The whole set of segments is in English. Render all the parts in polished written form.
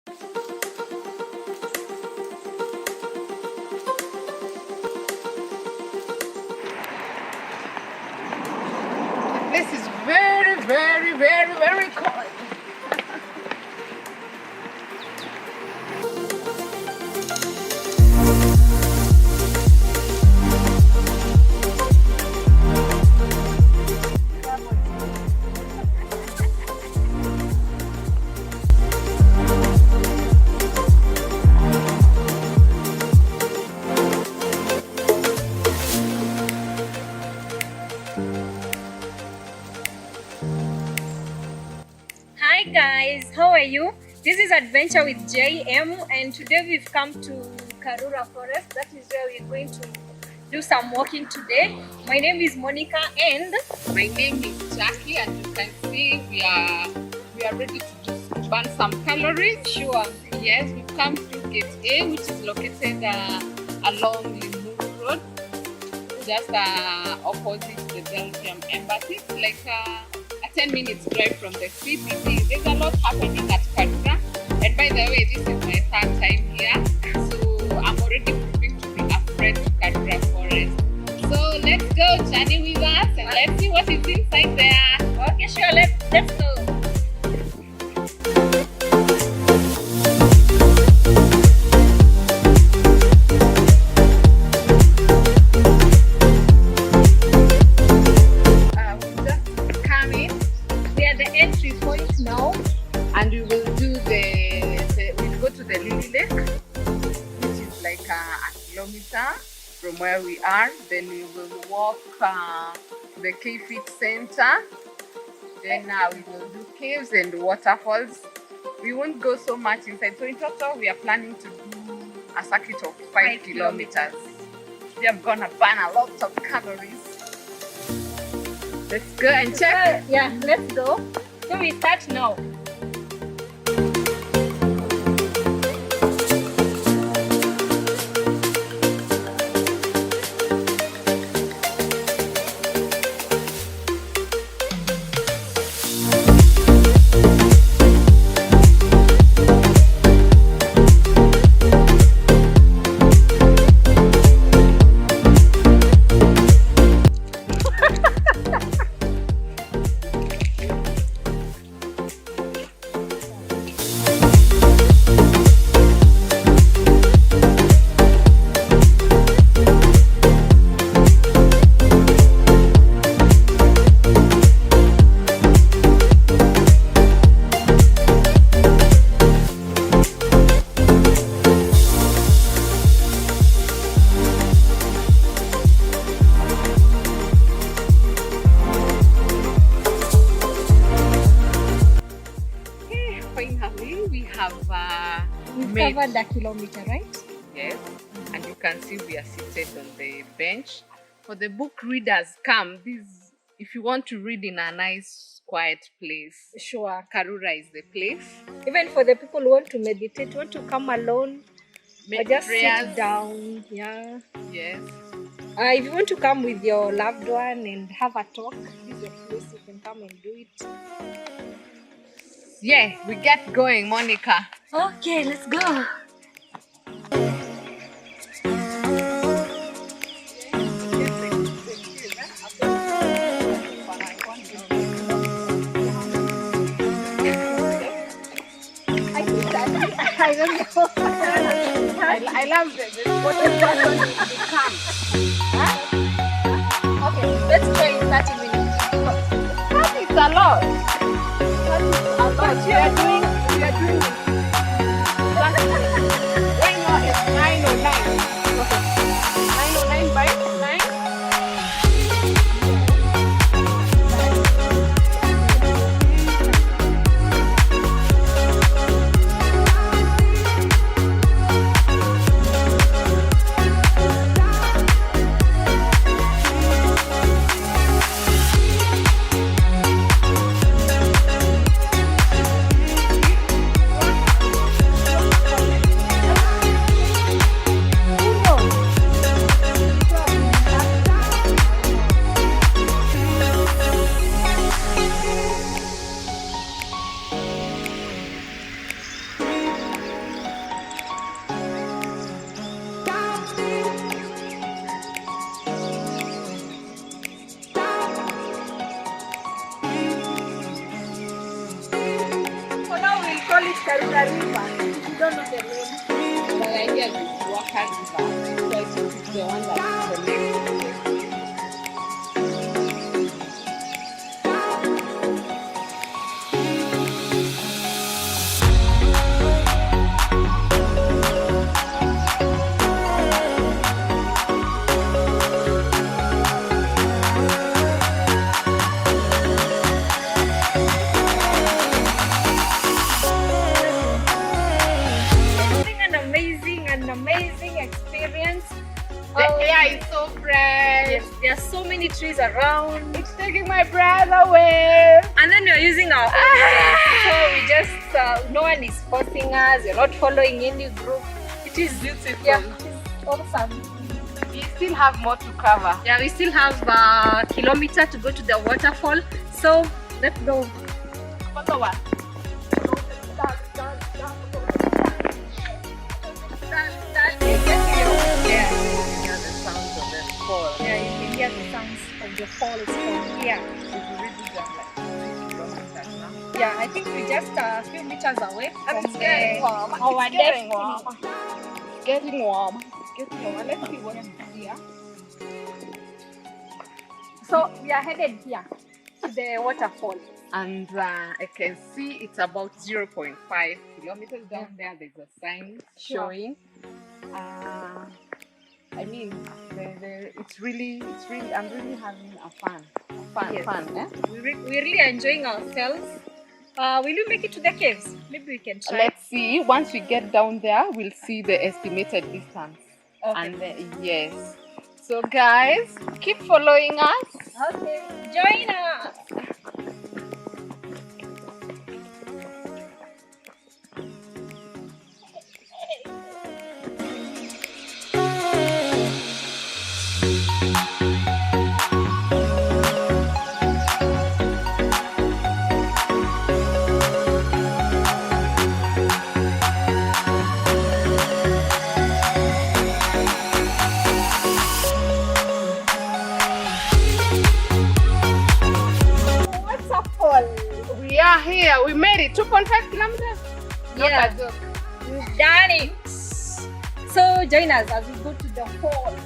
This is very, very, very, very cold. Hi guys, how are you? This is Adventure with JM, and today we've come to Karura Forest. That is where we're going to do some walking today. My name is Monica and My name is Jackie, and you can see we are ready to burn some calories. sure. Yes, we've come through Gate A, which is located along Limuru Road, just opposite the Belgium Embassy. It's like a 10 minutes drive from the CBD. There's a lot happening at Karura. And by the way, this is my third time here, so I'm already proving to be a friend to Karura Forest. So let's go journey with us and let's see what is inside there. Okay, sure, let's go. We just come in. We are at the entry point now. And we will do we'll go to the Lily Lake, which is like a kilometer from where we are. Then we will walk to the K-Fit Center. Then we will do caves and waterfalls. We won't go so much inside. So in total, we are planning to do a circuit of 5 kilometers. We are gonna burn a lot of calories. Let's go and check. Yeah, let's go. So we start now. Finally, we have We've made. covered the kilometer, right? Yes, and you can see we are seated on the bench. For the book readers, come. If you want to read in a nice, quiet place, Sure. Karura is the place. Even for the people who want to meditate, want to come alone, or Make just prayers. sit down. Yeah. Yes. If you want to come with your loved one and have a talk, this is your place. You can come and do it. Yeah, we get going, Monica. Okay, let's go. I don't know. I love this. What is come? Okay, let's try in 30 minutes. That is a lot. That is a lot. We are doing. Why not? It's 909. Okay. 909 by 9. the river. You don't know the name. The idea is Water River. So I think it's the one that connects. An amazing experience. The air is so fresh. Yes, there are so many trees around. It's taking my breath away. And then we're using our own breath. So we just, no one is forcing us. You're not following any group. It is Beautiful. Yeah, it is awesome. We still have more to cover. Yeah, we still have a kilometer to go to the waterfall. So let's go. Follow us. Yeah, the sounds of the fall. Yeah, you can hear the sounds of the falls from here. We've already done like 3 kilometers now. Yeah, I think we're just a few meters away And from it's getting warm. our It's getting destiny. warm. It's getting warm. It's getting warm. Let's see what is here. So we are headed here to the waterfall. And I can see it's about 0.5 kilometers down there. There's a sign showing. I mean, it's really, I'm really having fun. Yes. Fun. Eh? We're really enjoying ourselves. Will you make it to the caves? Maybe we can try. Let's see. Once we get down there, we'll see the estimated distance. Okay. And yes. So guys, keep following us. Okay, join us. We are here. We made it. 2.5 kilometers. Not Yeah. a joke. We've done it. So join us as we go to the falls.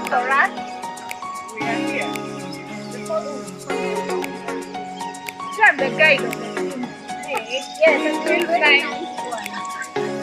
For us, we are here. I'm the guide of the team. Yes, it's Feels very nice. nice one.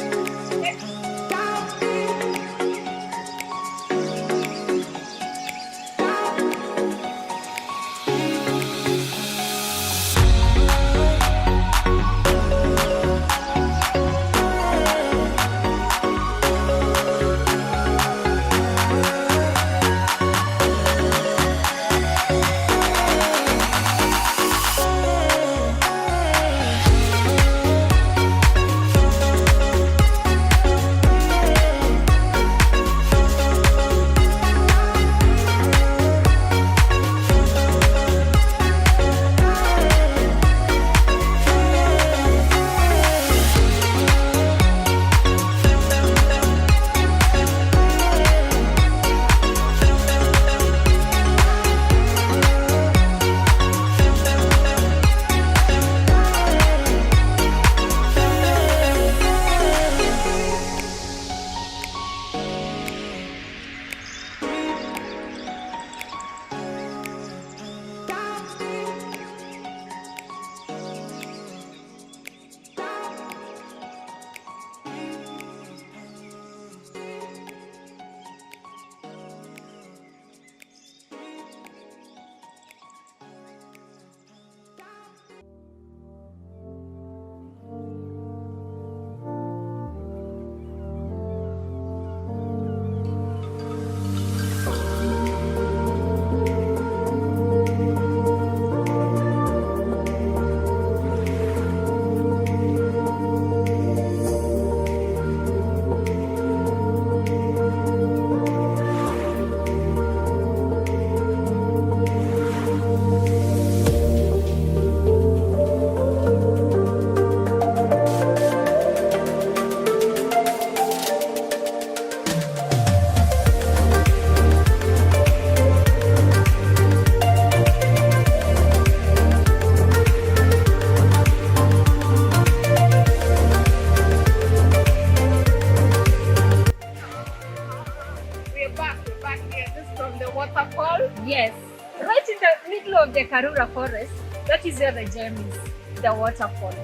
the Karura forest, that is where the gem is, the waterfall.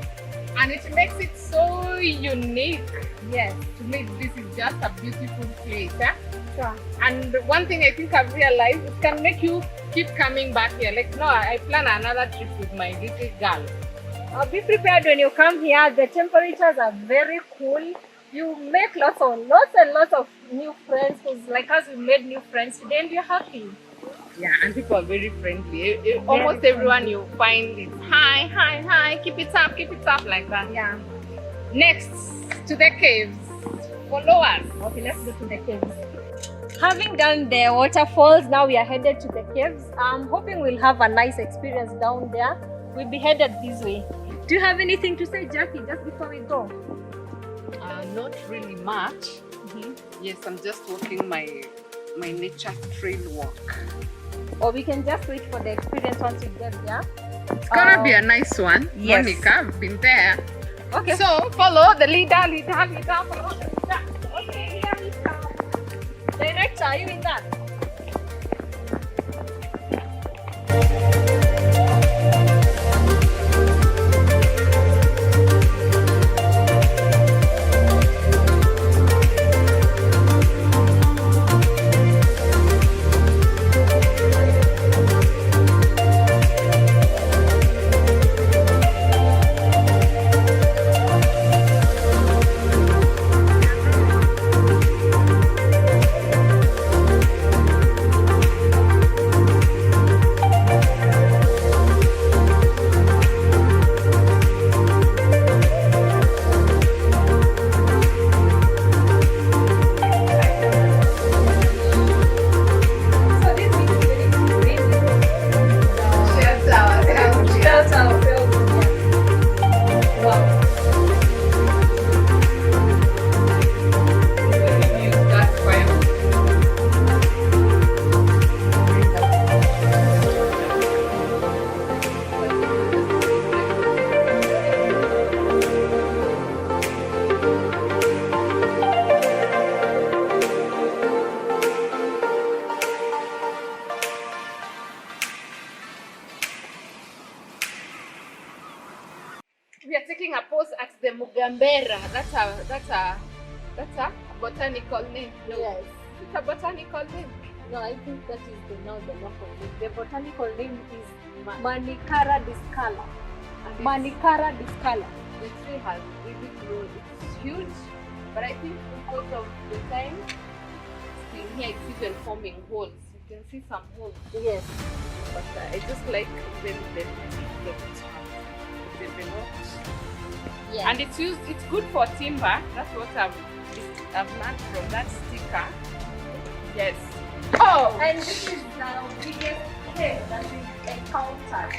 And it makes it so unique. Yes. To me, this is just a beautiful place. Eh? Sure. And one thing I think I've realized, it can make you keep coming back here. Like, no, I plan another trip with my little girl. Be prepared when you come here. The temperatures are very cool. You make lots and lots of new friends. Because like us, we made new friends today and we're happy. Yeah, and people are very friendly. Almost everyone you find is hi, hi, hi, keep it up, like that. Yeah. Next, to the caves. Follow us. Okay, let's go to the caves. Having done the waterfalls, now we are headed to the caves. I'm hoping we'll have a nice experience down there. We'll be headed this way. Do you have anything to say, Jackie, just before we go? Not really much. Yes, I'm just walking my nature trail walk. Or we can just wait for the experience once we get there. It's gonna be a nice one. Yes. Monica, I've been there. Okay. So follow the leader, follow the leader. Okay, here we come. Director, are you in that? We are taking a pause at the Mugambera. That's a botanical name. No. Yes. It's a botanical name. No, I think that is the local name. The botanical name is Manikara discala. Manikara discala. The tree has really grown. It's huge, but I think because of the time still here, it's even forming holes. You can see some holes. Yes. But I just like the tree looks developed. Yeah. And it's good for timber. That's what I've learned from that sticker. Yes. Oh! And this is the biggest cave that we've encountered.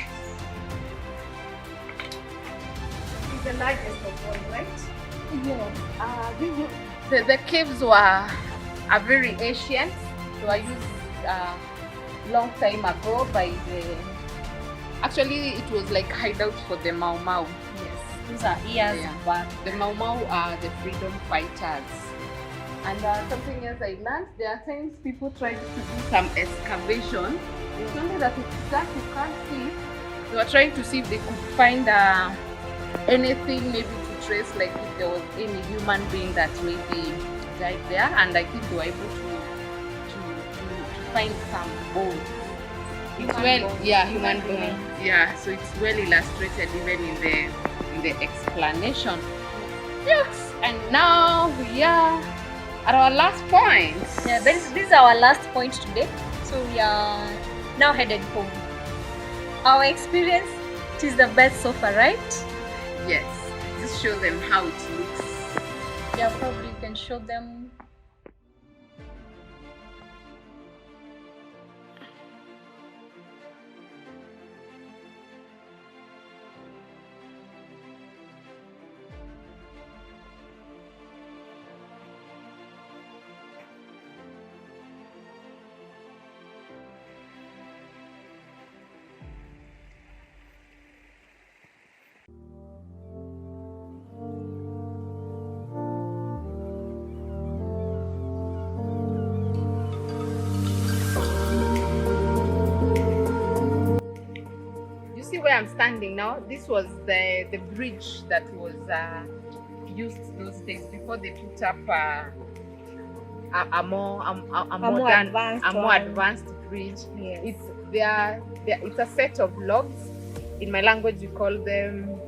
It's the largest of all, right? Yes. The caves are very ancient. They were used long time ago by the. Actually, it was like hideout for the Mau Mau. Yes. These are years back. The Mau Mau are the freedom fighters. And something else I learned, there are times people try to do some excavation. It's only that it's dark, you can't see. They were trying to see if they could find anything maybe to trace, like if there was any human being that maybe died there. And I think they were able to find some bones. Human bones. Yeah, so it's well illustrated even in the explanation. Yes, and now we are at our last point. Yeah, this is our last point today. So we are now headed home. Our experience, it is the best so far, right? Yes. Just show them how it looks. Yeah, probably you can show them. I'm standing now, this was the bridge that was used those days before they put up a more advanced bridge. Yes. It's a set of logs. In my language, we call them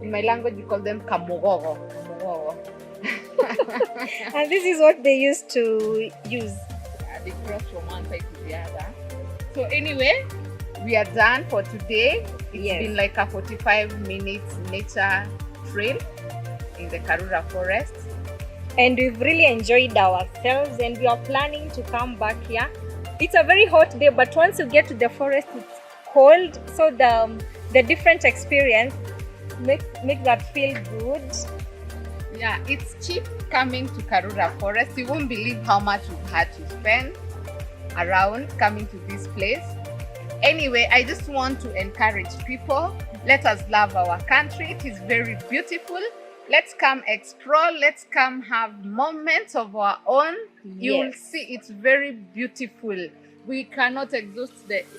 kamugoro. And this is what they used to use. They cross from one side to the other. So anyway, we are done for today. It's been like a 45 minutes nature trail in the Karura forest. And we've really enjoyed ourselves, and we are planning to come back here. It's a very hot day, but once you get to the forest, it's cold. So the different experience makes that feel good. Yeah, it's cheap coming to Karura forest. You won't believe how much we've had to spend around coming to this place. Anyway, I just want to encourage people. Let us love our country. It is very beautiful. Let's come explore. Let's come have moments of our own. You will see it's very beautiful. We cannot exhaust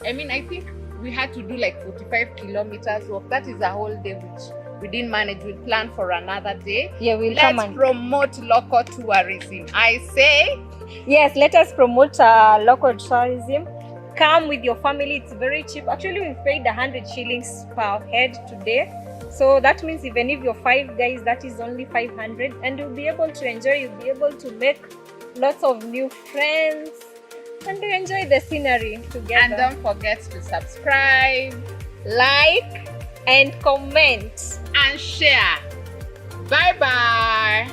I think we had to do like 45 kilometers walk. That is a whole day, which we didn't manage. We'll plan for another day. Yeah, Let's promote local tourism. I say, yes, let us promote local tourism. Come with your family. It's very cheap. Actually, we've paid 100 shillings per head today. So that means even if you're 5 guys, that is only 500, and you'll be able to enjoy. You'll be able to make lots of new friends and to enjoy the scenery together. And don't forget to subscribe, like, and comment, and share. Bye bye.